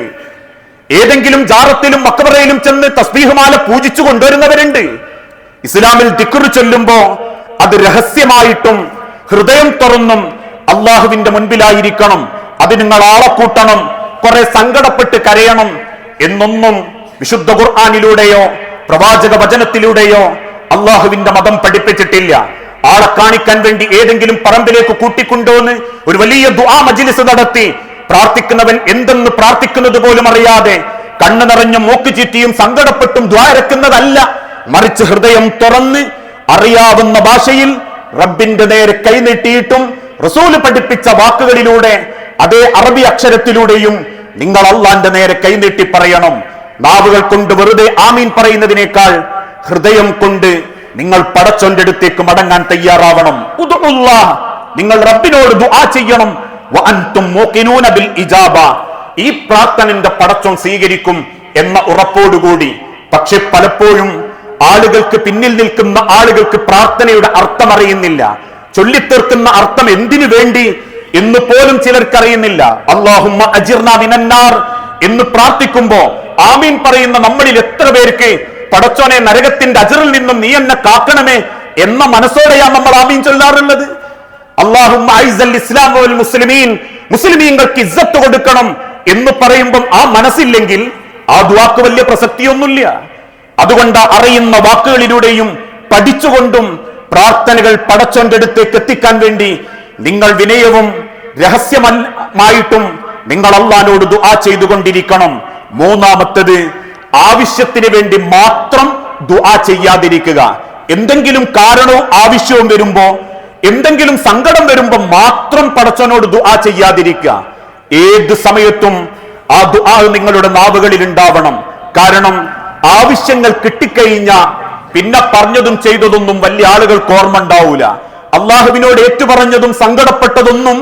ഏതെങ്കിലും ജാറത്തിലും മക്ബറയിലും ചെന്ന് തസ്ബീഹ് മാല പൂജിച്ചു കൊണ്ടുവരുന്നവരുണ്ട്. ഇസ്ലാമിൽ ദിക്ർ ചൊല്ലുമ്പോ അത് രഹസ്യമായിട്ടും ഹൃദയം തുറന്നും അള്ളാഹുവിന്റെ മുൻപിലായിരിക്കണം. അത് നിങ്ങൾ ആളെ കൂട്ടണം, കുറെ സങ്കടപ്പെട്ട് കരയണം എന്നൊന്നും വിശുദ്ധ ഖുർആനിലൂടെയോ പ്രവാചക വചനത്തിലൂടെയോ അള്ളാഹുവിന്റെ മതം പഠിപ്പിച്ചിട്ടില്ല. ആളെ കാണിക്കാൻ വേണ്ടി ഏതെങ്കിലും പറമ്പിലേക്ക് കൂട്ടിക്കൊണ്ടുവന്ന് ഒരു വലിയ ദുആ മജ്ലിസ് നടത്തി പ്രാർത്ഥിക്കുന്നവൻ എന്തെന്ന് പ്രാർത്ഥിക്കുന്നത് പോലും അറിയാതെ കണ്ണു നിറഞ്ഞ മൂക്ക് ചീറ്റിയും സങ്കടപ്പെട്ടും ദുആ ഇറക്കുന്നതല്ല. മറിച്ച് ഹൃദയം തുറന്ന് അറിയാവുന്ന ഭാഷയിൽ റബ്ബിന്റെ നേരെ കൈനീട്ടിയിട്ടും റസൂല് പഠിപ്പിച്ച വാക്കുകളിലൂടെ അതേ അറബി അക്ഷരത്തിലൂടെയും നിങ്ങൾ അള്ളാന്റെ നേരെ കൈനീട്ടി പറയണം. നാവുകൾ കൊണ്ട് വെറുതെ ആമീൻ പറയുന്നതിനേക്കാൾ ഹൃദയം കൊണ്ട് നിങ്ങൾ പടച്ചോന്റെ അടുത്തേക്ക് മടങ്ങാൻ തയ്യാറാവണം. നിങ്ങൾ റബ്ബിനോട് ദുആ ചെയ്യണം. വഅൻതും മൂഖിനൂന ബിൽ ഇജാബ. ഈ പ്രാർത്ഥനന്റെ പടച്ചോൻ സ്വീകരിക്കും എന്ന ഉറപ്പോടുകൂടി. പക്ഷെ പലപ്പോഴും ആളുകൾക്ക്, പിന്നിൽ നിൽക്കുന്ന ആളുകൾക്ക് പ്രാർത്ഥനയുടെ അർത്ഥം അറിയുന്നില്ല. ചൊല്ലിത്തീർക്കുന്ന അർത്ഥം എന്തിനു വേണ്ടി എന്ന് പോലും ചിലർക്കറിയുന്നില്ല. അല്ലാഹുമ്മ അജിർനാ മിനന്നാർ എന്ന് പ്രാർത്ഥിക്കുമ്പോ ആമീൻ പറയുന്ന നമ്മളിൽ എത്ര പേർക്ക് പടച്ചോനെ നരകത്തിന്റെ അജറിൽ നിന്നും നീ എന്നെ കാക്കണമേ എന്ന മനസ്സോടെയാണ് നമ്മൾ ആമീൻ ചൊല്ലാറുള്ളത്? അല്ലാഹുമ്മ അഇസ്സൽ ഇസ്ലാം വൽ മുസ്ലിമീൻ, മുസ്ലിമീങ്ങൾക്ക് ഇസ്സത്ത് കൊടുക്കണം എന്ന് പറയുമ്പം ആ മനസ്സില്ലെങ്കിൽ ആ ദുആക്ക് വലിയ പ്രസക്തിയൊന്നുമില്ല. അതുകൊണ്ട് അറിയുന്ന വാക്കുകളിലൂടെയും പഠിച്ചുകൊണ്ടും പ്രാർത്ഥനകൾ പടച്ചോന്റെ അടുത്തേക്ക് എത്തിക്കാൻ വേണ്ടി നിങ്ങൾ വിനയവും രഹസ്യമായിട്ടും നിങ്ങൾ അല്ലാഹുവോട് ദുആ ചെയ്തുകൊണ്ടിരിക്കണം. മൂന്നാമത്തേത്, ആവശ്യത്തിന് വേണ്ടി മാത്രം ദുആ ചെയ്യാതിരിക്കുക. എന്തെങ്കിലും കാരണവും ആവശ്യവും വരുമ്പോ, എന്തെങ്കിലും സങ്കടം വരുമ്പോ മാത്രം പടച്ചവനോട് ദുആ ചെയ്യാതിരിക്കുക. ഏത് സമയത്തും ആ ദുആ നിങ്ങളുടെ നാവുകളിൽ ഉണ്ടാവണം. കാരണം ആവശ്യങ്ങൾ കിട്ടിക്കഴിഞ്ഞ പിന്നെ പറഞ്ഞതും ചെയ്തതൊന്നും വലിയ ആളുകൾക്ക് ഓർമ്മ ഉണ്ടാവൂല. അള്ളാഹുവിനോട് ഏറ്റുപറഞ്ഞതും സങ്കടപ്പെട്ടതൊന്നും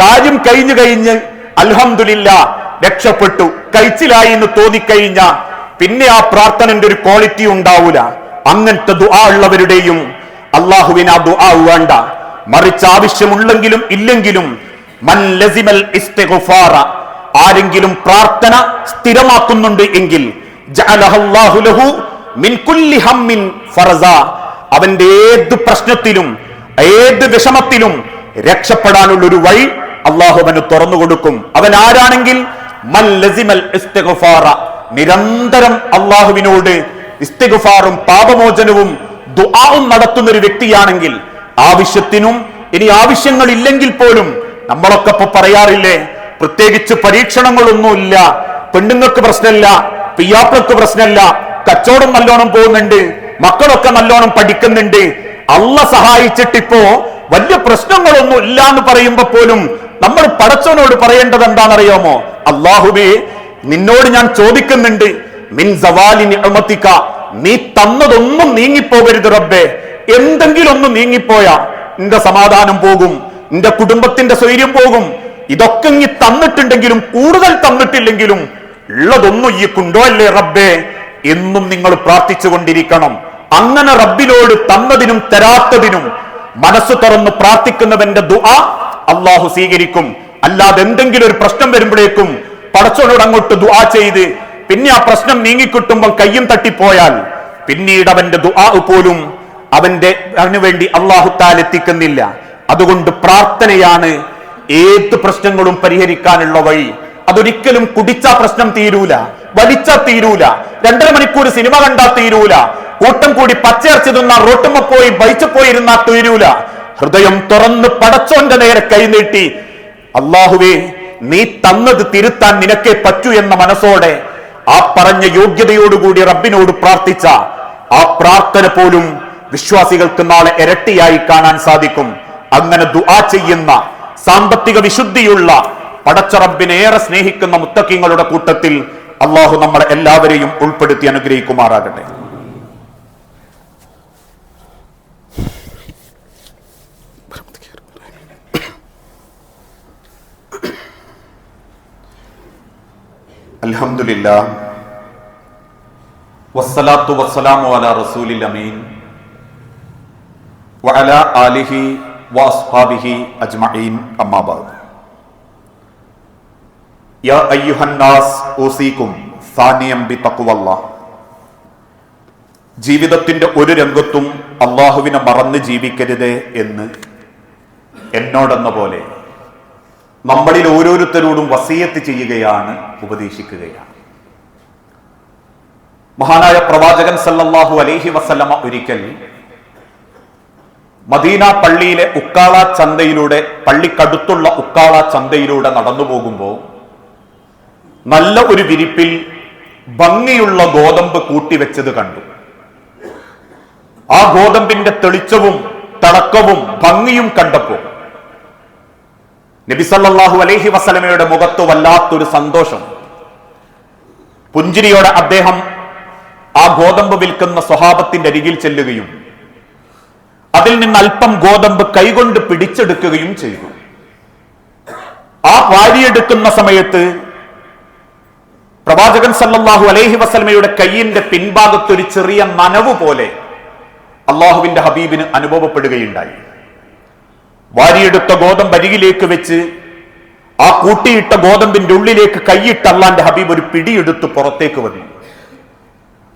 കാര്യം കഴിഞ്ഞ് അൽഹംദുലില്ലാ രക്ഷപ്പെട്ടു കഴിച്ചിലായി എന്ന് തോന്നിക്കഴിഞ്ഞ പിന്നെ ആ പ്രാർത്ഥനന്റെ ഒരു ക്വാളിറ്റി ഉണ്ടാവൂല. അങ്ങനത്തെ ദുആ ഉള്ളവരുടെയും അള്ളാഹുവിന് ആ ദുആ വേണ്ട. മറിച്ച് ആവശ്യമുള്ളെങ്കിലും ഇല്ലെങ്കിലും മൻ ലസിമൽ ഇസ്തിഗ്ഫാറ, ആരെങ്കിലും പ്രാർത്ഥന സ്ഥിരമാക്കുന്നുണ്ട് എങ്കിൽ ജഅലഹല്ലാഹു ലഹു മിൻ കുല്ലി ഹമ്മിൻ ഫറസ, അവന്റെ ഏത് പ്രശ്നത്തിലും ഏത് വിഷമത്തിലും രക്ഷപ്പെടാനുള്ള ഒരു വഴി അള്ളാഹു അവന് തുറന്നു കൊടുക്കും. അവൻ ആരാണെങ്കിൽ മൻ ലസിമൽ ഇസ്തിഗ്ഫാറ, നിരന്തരം അള്ളാഹുവിനോട് ഇസ്തിഗ്ഫാറും പാപമോചനവും ദുആവും നടത്തുന്ന ഒരു വ്യക്തിയാണെങ്കിൽ, ആവശ്യത്തിനും ഇനി ആവശ്യങ്ങൾ ഇല്ലെങ്കിൽ പോലും നമ്മളൊക്കെ ഇപ്പൊ പറയാറില്ലേ, പ്രത്യേകിച്ച് പരീക്ഷണങ്ങളൊന്നുമില്ല, പെണ്ണുങ്ങൾക്ക് പ്രശ്നമില്ല, പിയ്യാപ്പിളക്ക് പ്രശ്നമില്ല, കച്ചവടം നല്ലോണം പോകുന്നുണ്ട്, മക്കളൊക്കെ നല്ലോണം പഠിക്കുന്നുണ്ട്, അള്ള സഹായിച്ചിട്ടിപ്പോ വലിയ പ്രശ്നങ്ങളൊന്നും ഇല്ല എന്ന് പറയുമ്പോ പോലും നമ്മൾ പടച്ചവനോട് പറയേണ്ടത് എന്താണെന്നറിയാമോ? അല്ലാഹുവേ, നിന്നോട് ഞാൻ ചോദിക്കുന്നുണ്ട്, മിൻ സവാലി നിഅമതിക, നീ തന്നതൊന്നും നീങ്ങിപ്പോകരുത് റബ്ബേ. എന്തെങ്കിലും ഒന്ന് നീങ്ങിപ്പോയാ നിന്റെ സമാധാനം പോകും, നിന്റെ കുടുംബത്തിന്റെ സ്വൈര്യം പോകും. ഇതൊക്കെ നീ തന്നിട്ടുണ്ടെങ്കിലും കൂടുതൽ തന്നിട്ടില്ലെങ്കിലും ഉള്ളതൊന്നും ഈ കൊണ്ടോ അല്ലേ റബ്ബേ എന്നും നിങ്ങൾ പ്രാർത്ഥിച്ചു കൊണ്ടിരിക്കണം. അങ്ങനെ റബ്ബിനോട് തന്നതിനും തരാത്തതിനും മനസ്സ് തുറന്ന് പ്രാർത്ഥിക്കുന്നവന്റെ ദുആ അള്ളാഹു സ്വീകരിക്കും. അല്ലാതെ എന്തെങ്കിലും ഒരു പ്രശ്നം വരുമ്പോഴേക്കും പടച്ചവനോട് അങ്ങോട്ട് ദുആ ചെയ്ത് പിന്നെ ആ പ്രശ്നം നീങ്ങിക്കിട്ടുമ്പോൾ കയ്യും തട്ടിപ്പോയാൽ പിന്നീട് അവന്റെ ദുആ പോലും അവന് വേണ്ടി അള്ളാഹു തആല എത്തിക്കുന്നില്ല. അതുകൊണ്ട് പ്രാർത്ഥനയാണ് ഏത് പ്രശ്നങ്ങളും പരിഹരിക്കാനുള്ള വഴി. അതൊരിക്കലും കുടിച്ചാ പ്രശ്നം തീരൂല, വലിച്ചാ തീരൂല, 2.5 മണിക്കൂർ സിനിമ കണ്ടാ തീരൂല, കൂട്ടം കൂടി പച്ചയിറച്ചി തിന്നാ റോട്ടുമ്മ പോയി ബൈച്ച് പോയിരുന്നാ തീരൂല. ഹൃദയം തുറന്ന് പടച്ചോന്റെ നേരെ കൈനീട്ടി അല്ലാഹുവേ, നീ തന്നത് തിരുത്താൻ നിനക്കേ പറ്റൂ എന്ന മനസ്സോടെ ആ പറഞ്ഞ യോഗ്യതയോടുകൂടി റബ്ബിനോട് പ്രാർത്ഥിച്ച ആ പ്രാർത്ഥന പോലും വിശ്വാസികൾക്ക് നാളെ ഇരട്ടിയായി കാണാൻ സാധിക്കും. അങ്ങനെ ദുആ ചെയ്യുന്ന സാമ്പത്തിക വിശുദ്ധിയുള്ള പടച്ച റബ്ബിനെ ഏറെ സ്നേഹിക്കുന്ന മുത്തഖീങ്ങളുടെ കൂട്ടത്തിൽ അള്ളാഹു നമ്മളെ എല്ലാവരെയും ഉൾപ്പെടുത്തി അനുഗ്രഹിക്കുമാറാകട്ടെ. അൽഹംദുലില്ലാഹ് വസ്സലാത്തു വസ്സലാമു അലാ റസൂലിൽ അമീൻ വഅലാ ആലിഹി വഅസ്ഹാബിഹി അജ്മഈൻ അമ്മാ ബഅദ്. യാ അയ്യുഹന്നാസ് ഊസീകും സാനിയം ബിതഖ്വല്ലാഹ്. ജീവിതത്തിന്റെ ഒരു രംഗത്തും അള്ളാഹുവിനെ മറന്ന് ജീവിക്കരുത് എന്ന് എന്നോടെന്ന പോലെ നമ്മളിൽ ഓരോരുത്തരോടും വസിയത്ത് ചെയ്യുകയാണ്, ഉപദേശിക്കുകയാണ്. മഹാനായ പ്രവാചകൻ സല്ലല്ലാഹു അലൈഹി വസല്ലമ ഒരിക്കൽ മദീന പള്ളിയിലെ ഉക്കാള ചന്തയിലൂടെ, പള്ളിക്കടുത്തുള്ള ഉക്കാള ചന്തയിലൂടെ നടന്നു പോകുമ്പോൾ നല്ല ഒരു വിരിപ്പിൽ ഭംഗിയുള്ള ഗോതമ്പ് കൂട്ടിവെച്ചത് കണ്ടു. ആ ഗോതമ്പിന്റെ തെളിച്ചവും തിളക്കവും ഭംഗിയും കണ്ടപ്പോൾ നബി സല്ലല്ലാഹു അലൈഹി വസല്ലമയുടെ മുഖത്ത് വല്ലാത്തൊരു സന്തോഷം. പുഞ്ചിരിയോടെ അദ്ദേഹം ആ ഗോതമ്പ് വിൽക്കുന്ന സ്വഹാബത്തിന്റെ അരികിൽ ചെല്ലുകയും അതിൽ നിന്ന് അല്പം ഗോതമ്പ് കൈകൊണ്ട് പിടിച്ചെടുക്കുകയും ചെയ്തു. ആ വാരിയെടുക്കുന്ന സമയത്ത് പ്രവാചകൻ സല്ലല്ലാഹു അലൈഹി വസല്ലമയുടെ കയ്യിന്റെ പിൻഭാഗത്തൊരു ചെറിയ നനവ് പോലെ അള്ളാഹുവിന്റെ ഹബീബിന് അനുഭവപ്പെടുകയുണ്ടായി. വാരിയെടുത്ത ഗോതമ്പ് അരികിലേക്ക് വെച്ച് ആ കൂട്ടിയിട്ട ഗോതമ്പിന്റെ ഉള്ളിലേക്ക് കൈയിട്ട് അള്ളാന്റെ ഹബീബ് ഒരു പിടിയെടുത്ത് പുറത്തേക്ക് വന്നു.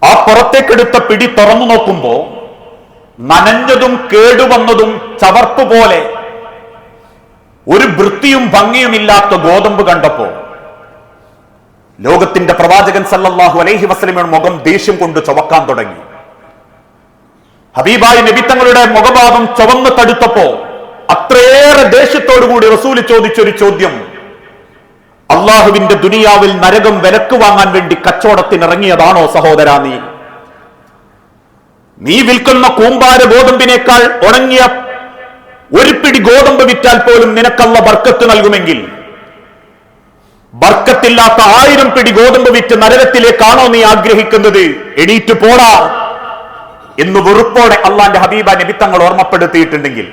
ആ പുറത്തേക്കെടുത്ത പിടി തുറന്നു നോക്കുമ്പോ നനഞ്ഞതും കേടുവന്നതും ചവർപ്പ് പോലെ ഒരു വൃത്തിയും ഭംഗിയുമില്ലാത്ത ഗോതമ്പ് കണ്ടപ്പോ ലോകത്തിന്റെ പ്രവാചകൻ സല്ലല്ലാഹു അലൈഹി വസല്ലമയുടെ മുഖം ദേഷ്യം കൊണ്ട് ചുവക്കാൻ തുടങ്ങി. ഹബീബായ നബി തങ്ങളുടെ മുഖഭാഗം ചുവന്ന് തടുത്തപ്പോ അത്രയേറെ ദേഷ്യത്തോടുകൂടി റസൂൽ ചോദിച്ചൊരു ചോദ്യം, അള്ളാഹുവിന്റെ ദുനിയാവിൽ നരകം വിലക്ക് വാങ്ങാൻ വേണ്ടി കച്ചവടത്തിനിറങ്ങിയതാണോ സഹോദരാ നീ വിൽക്കുന്ന കൂമ്പാര ഗോതമ്പിനേക്കാൾ ഉണങ്ങിയ ഒരു പിടി ഗോതമ്പ് വിറ്റാൽ പോലും നിനക്കല്ല ബർക്കത്ത് നൽകുമെങ്കിൽ ബർക്കത്തില്ലാത്ത 1000 പിടി ഗോതമ്പ് വിറ്റ് നരകത്തിലേക്കാണോ നീ ആഗ്രഹിക്കുന്നത്? എണീറ്റ് പോടാ എന്ന് വെറുപ്പോടെ അള്ളാന്റെ ഹബീബ നബി തങ്ങൾ ഓർമ്മപ്പെടുത്തിയിട്ടുണ്ടെങ്കിൽ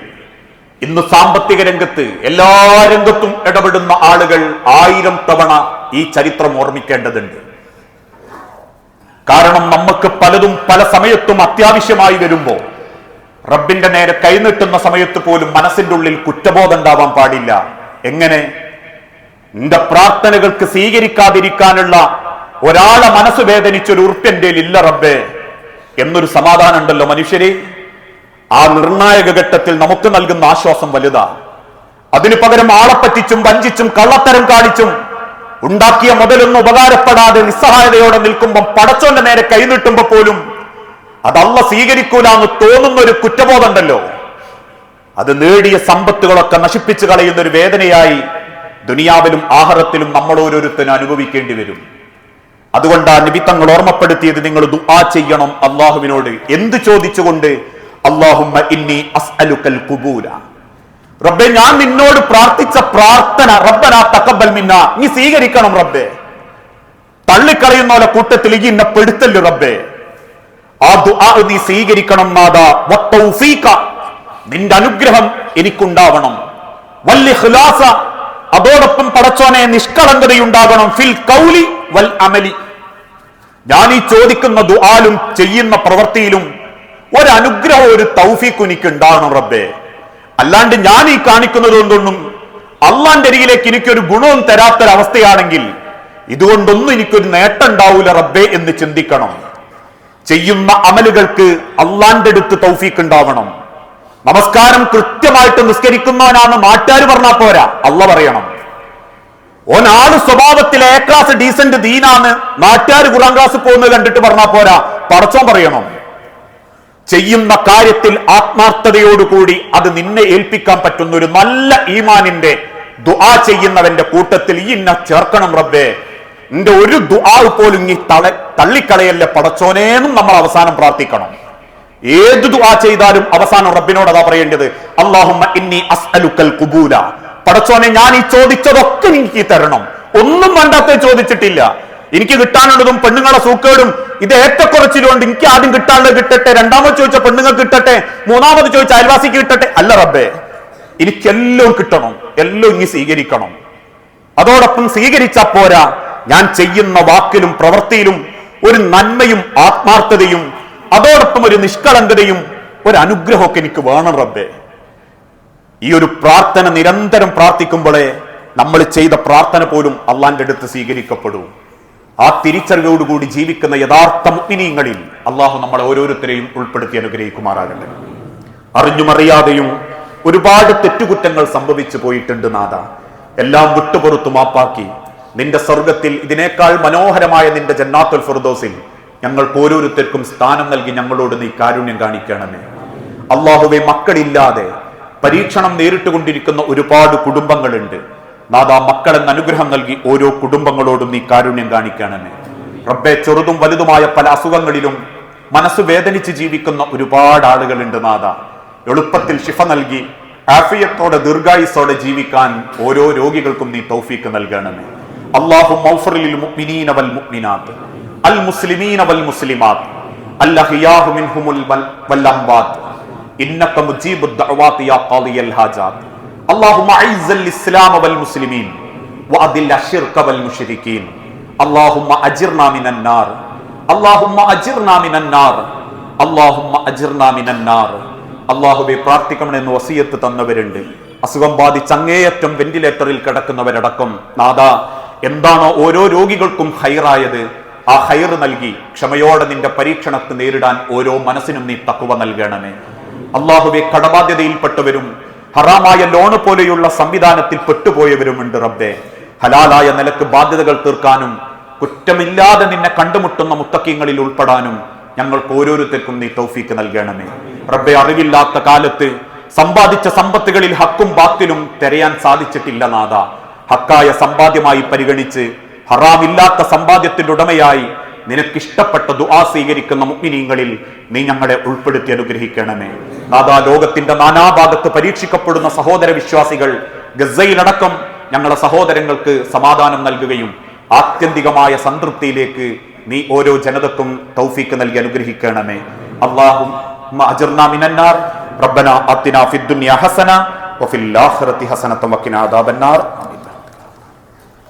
ഇന്ന് സാമ്പത്തിക രംഗത്ത് എല്ലാ രംഗത്തും ഇടപെടുന്ന ആളുകൾ 1000 തവണ ഈ ചരിത്രം ഓർമ്മിക്കേണ്ടതുണ്ട്. കാരണം നമുക്ക് പലതും പല സമയത്തും അത്യാവശ്യമായി വരുമ്പോ റബ്ബിന്റെ നേരെ കൈനീട്ടുന്ന സമയത്ത് പോലും മനസ്സിന്റെ ഉള്ളിൽ കുറ്റബോധം ഉണ്ടാവാൻ പാടില്ല. എങ്ങനെ? നിന്റെ പ്രാർത്ഥനകൾക്ക് സ്വീകരിക്കാതിരിക്കാനുള്ള ഒരാളെ മനസ്സ് വേദനിച്ചൊരു ഉറുപ്പ്യന്റെ ഇല്ല റബ്ബേ എന്നൊരു സമാധാനം ഉണ്ടല്ലോ മനുഷ്യരെ. ആ നിർണായക ഘട്ടത്തിൽ നമുക്ക് നൽകുന്ന ആശ്വാസം വലുതാ. അതിനു പകരം ആളെ പറ്റിച്ചും വഞ്ചിച്ചും കള്ളത്തരം കാണിച്ചും ഉണ്ടാക്കിയ മുതലൊന്നും ഉപകാരപ്പെടാതെ നിസ്സഹായതയോടെ നിൽക്കുമ്പോൾ പടച്ചോന്റെ നേരെ കൈനീട്ടുമ്പോ പോലും അത് അള്ള സ്വീകരിക്കൂല എന്ന് തോന്നുന്ന ഒരു കുറ്റബോധം ഉണ്ടല്ലോ, അത് നേടിയ സമ്പത്തുകളൊക്കെ നശിപ്പിച്ചു കളയുന്ന ഒരു വേദനയായി ദുനിയാവിലും ആഖിറത്തിലും നമ്മൾ ഓരോരുത്തരും അനുഭവിക്കേണ്ടി വരും. അതുകൊണ്ടാണ് നബി തങ്ങൾ ഓർമ്മപ്പെടുത്തിയത്, നിങ്ങൾ ദുആ ചെയ്യണം അള്ളാഹുവിനോട്. എന്ത് ചോദിച്ചുകൊണ്ട്? അല്ലാഹുമ്മ ഇന്നി അസ്അലുക്കൽ ഖുബൂല, റബ്ബേ ഞാൻ നിന്നോട് പ്രാർത്ഥിച്ച പ്രാർത്ഥന റബ്ബനാ തഖബ്ബൽ മിന്നാ, നീ സ്വീകരിക്കണം റബ്ബേ. തള്ളിക്കളയുന്നവരെ കൂട്ടത്തിൽ ഈ എന്നെ പെടുത്തല്ലോ റബ്ബേ, ആ ദുആ നീ സ്വീകരിക്കണം നാദാ. വത്തൗഫീഖ, നിന്റെ അനുഗ്രഹം എനിക്കുണ്ടാവണം. വൽ ഇഖ്ലാസ, അതോടൊപ്പം പടച്ചോനെ നിഷ്കളങ്കതയുണ്ടാകണം. ഫിൽ ഖൗലി വൽ അമലി, ഞാൻ ഈ ചോദിക്കുന്ന ദുആലും ചെയ്യുന്ന പ്രവൃത്തിയിലും ഒരു അനുഗ്രഹം ഒരു തൗഫീഖ് എനിക്ക് ഉണ്ടാകണം റബ്ബേ. അല്ലാണ്ട് ഞാൻ ഈ കാണിക്കുന്നത് കൊണ്ടൊന്നും അള്ളാന്റെ അരികിലേക്ക് എനിക്കൊരു ഗുണവും തരാത്തൊരവസ്ഥയാണെങ്കിൽ ഇതുകൊണ്ടൊന്നും എനിക്കൊരു നേട്ടം ഉണ്ടാവൂല റബ്ബേ എന്ന് ചിന്തിക്കണം. ചെയ്യുന്ന അമലുകൾക്ക് അള്ളാന്റെ അടുത്ത് തൗഫീഖ് ഉണ്ടാവണം. നമസ്കാരം കൃത്യമായിട്ട് നിസ്കരിക്കുന്നവനാണ് നാട്ടുകാർ പറഞ്ഞാൽ പോരാ, അള്ള പറയണം. ഓനാള് സ്വഭാവത്തിൽ എ ക്ലാസ് ഡീസന്റ് ദീനാണ്, നാട്ടുകാർ ഖുർആൻ ക്ലാസ് പോകുന്നത് കണ്ടിട്ട് പറഞ്ഞാൽ പോരാ, പടച്ചോൻ പറയണം. ചെയ്യുന്ന കാര്യത്തിൽ ആത്മാർത്ഥതയോടുകൂടി അത് നിന്നെ ഏൽപ്പിക്കാൻ പറ്റുന്ന ഒരു നല്ല ഈമാനിന്റെ ദുആ ചെയ്യുന്നവന്റെ കൂട്ടത്തിൽ ഈ ഇന്നെ ചേർക്കണം റബ്ബേ. നിന്റെ ഒരു ദുആ പോലും ഈ തള്ളിക്കളയല്ലേ പടച്ചോനേന്നും നമ്മൾ അവസാനം പ്രാർത്ഥിക്കണം. ഏത് ദുആ ചെയ്താലും അവസാനം റബ്ബിനോട് അതാ പറയേണ്ടത്, അല്ലാഹുമ്മ ഇന്നി അസ്അലുക്കൽ ഖുബൂല, പടച്ചോനെ ഞാൻ ഈ ചോദിച്ചതൊക്കെ എനിക്ക് തരണം. ഒന്നും വേണ്ടാത്ത ചോദിച്ചിട്ടില്ല. എനിക്ക് കിട്ടാനുള്ളതും പെണ്ണുങ്ങളെ സൂക്കേടും ഇത് ഏറ്റക്കുറച്ചിലുകൊണ്ട് എനിക്ക് ആദ്യം കിട്ടാനുള്ളത് കിട്ടട്ടെ, രണ്ടാമത് ചോദിച്ച പെണ്ണുങ്ങൾക്ക് കിട്ടട്ടെ, മൂന്നാമത് ചോദിച്ച അയൽവാസിക്ക് കിട്ടട്ടെ. അല്ല റബ്ബേ, എനിക്കെല്ലാം കിട്ടണം, എല്ലാം ഇനി സ്വീകരിക്കണം. അതോടൊപ്പം സ്വീകരിച്ചാ പോരാ, ഞാൻ ചെയ്യുന്ന വാക്കിലും പ്രവൃത്തിയിലും ഒരു നന്മയും ആത്മാർത്ഥതയും അതോടൊപ്പം ഒരു നിഷ്കളങ്കതയും ഒരു അനുഗ്രഹമൊക്കെ എനിക്ക് വേണം റബ്ബേ. ഈ ഒരു പ്രാർത്ഥന നിരന്തരം പ്രാർത്ഥിക്കുമ്പോഴേ നമ്മൾ ചെയ്ത പ്രാർത്ഥന പോലും അള്ളാന്റെ അടുത്ത് സ്വീകരിക്കപ്പെടൂ. ആ തിരിച്ചറിവോടുകൂടി ജീവിക്കുന്ന യഥാർത്ഥ മുഅ്മിനീങ്ങളിൽ അള്ളാഹു നമ്മളെ ഓരോരുത്തരെയും ഉൾപ്പെടുത്തി അനുഗ്രഹിക്കുമാറാകട്ടെ. അറിഞ്ഞുമറിയാതെയും ഒരുപാട് തെറ്റുകുറ്റങ്ങൾ സംഭവിച്ചു പോയിട്ടുണ്ട് നാഥ. എല്ലാം വിട്ടുപുറത്തു മാപ്പാക്കി നിന്റെ സ്വർഗത്തിൽ ഇതിനേക്കാൾ മനോഹരമായ നിന്റെ ജന്നാത്തുൽ ഫിർദൗസിൽ ഞങ്ങൾക്ക് ഓരോരുത്തർക്കും സ്ഥാനം നൽകി ഞങ്ങളോട് നീ കാരുണ്യം കാണിക്കണമേ. അള്ളാഹുവെ, മക്കളില്ലാതെ പരീക്ഷണം നേരിട്ടുകൊണ്ടിരിക്കുന്ന ഒരുപാട് കുടുംബങ്ങളുണ്ട് നാഥ. മക്കളെന്ന് അനുഗ്രഹം നൽകി ഓരോ കുടുംബങ്ങളോടും നീ കാരുണ്യം കാണിക്കണമേ റബ്ബെ. ചെറുതും വലുതുമായ പല അസുഖങ്ങളിലും മനസ്സ് വേദനിച്ച് ജീവിക്കുന്ന ഒരുപാട് ആളുകളുണ്ട് നാഥ. എളുപ്പത്തിൽ ശിഫ നൽകി ആഫിയത്തോടെ ദീർഘായുസ്സോടെ ജീവിക്കാൻ ഓരോ രോഗികൾക്കും നീ തൗഫീഖ് നൽകണമേ. അല്ലാഹുമ്മ ഗ്ഫിർ ലിൽ മുഅ്മിനീന വൽ മുഅ്മിനാത്ത് അൽ മുസ്ലിമീന വൽ മുസ്ലിമാത്ത് അൽ അഹ്യാഹു മിൻഹുൽ വൽ അംവാത്ത് ഇന്നക മുജീബുദ് ദഅവാതി യാ ഖാദിയൽ ഹാജാത്ത്. اللهم اعز الاسلام والمسلمين واذل الشرك والمشركين. اللهم اجرنا من النار. اللهم اجرنا من النار. اللهم اجرنا من النار. അല്ലാഹുവേ, പ്രാർത്ഥിക്കണമെന്ന് വസിയത്ത് തന്നവരുണ്ട്. അസുഖം ബാധിച്ച് അങ്ങേയറ്റം വെന്റിലേറ്ററിൽ കിടക്കുന്നവരടക്കം നാഥ എന്താണോ ഓരോ രോഗികൾക്കും ഹൈറായത് ആ ഹൈർ നൽകി ക്ഷമയോടെ നിന്റെ പരീക്ഷണത്തെ നേരിടാൻ ഓരോ മനസ്സിനും നീ തഖ്വ നൽകണമേ. അള്ളാഹുവെ, കടബാധ്യതയിൽപ്പെട്ടവരും ഹറാമായ ലോണ് പോലെയുള്ള സംവിധാനത്തിൽ പെട്ടുപോയവരുമുണ്ട് റബ്ബേ. ഹലാലായ നിലക്ക് ബാധ്യതകൾ തീർക്കാനും കുറ്റമില്ലാതെ നിന്നെ കണ്ടുമുട്ടുന്ന മുത്തഖീങ്ങളിൽ ഉൾപ്പെടാനും ഞങ്ങൾക്ക് ഓരോരുത്തർക്കും നീ തൗഫീക്ക് നൽകണമേ റബ്ബേ. അറിവില്ലാത്ത കാലത്ത് സമ്പാദിച്ച സമ്പത്തുകളിൽ ഹക്കും ബാത്തിലും തിരയാൻ സാധിച്ചിട്ടില്ല നാഥ. ഹക്കായ സമ്പാദ്യമായി പരിഗണിച്ച് ഹറാമില്ലാത്ത സമ്പാദ്യത്തിന്റെ ഉടമയായി നിനക്കിഷ്ടപ്പെട്ട ദുആ സ്വീകരിക്കുന്ന മുഅ്മിനീങ്ങളിൽ നീ ഞങ്ങളെ ഉൾപ്പെടുത്തി അനുഗ്രഹിക്കണമേ നാഥ. ലോകത്തിന്റെ നാനാഭാഗത്ത് പരീക്ഷിക്കപ്പെടുന്ന സഹോദര വിശ്വാസികൾ ഗസയിലടക്കം ഞങ്ങളെ സഹോദരങ്ങൾക്ക് സമാധാനം നൽകുകയും ആത്യന്തികമായ സംതൃപ്തിയിലേക്ക് നീ ഓരോ ജനതക്കും തൗഫീക്ക് നൽകി അനുഗ്രഹിക്കണമേ. അല്ലാഹുമ്മ അജിർനാ മിനന്നാർ റബ്ബനാ ആതിനാ ഫിദ്ദുനിയ ഹസന വഫിൽ ആഖിറതി ഹസനത വഖിനാ അദാബന്നാർ.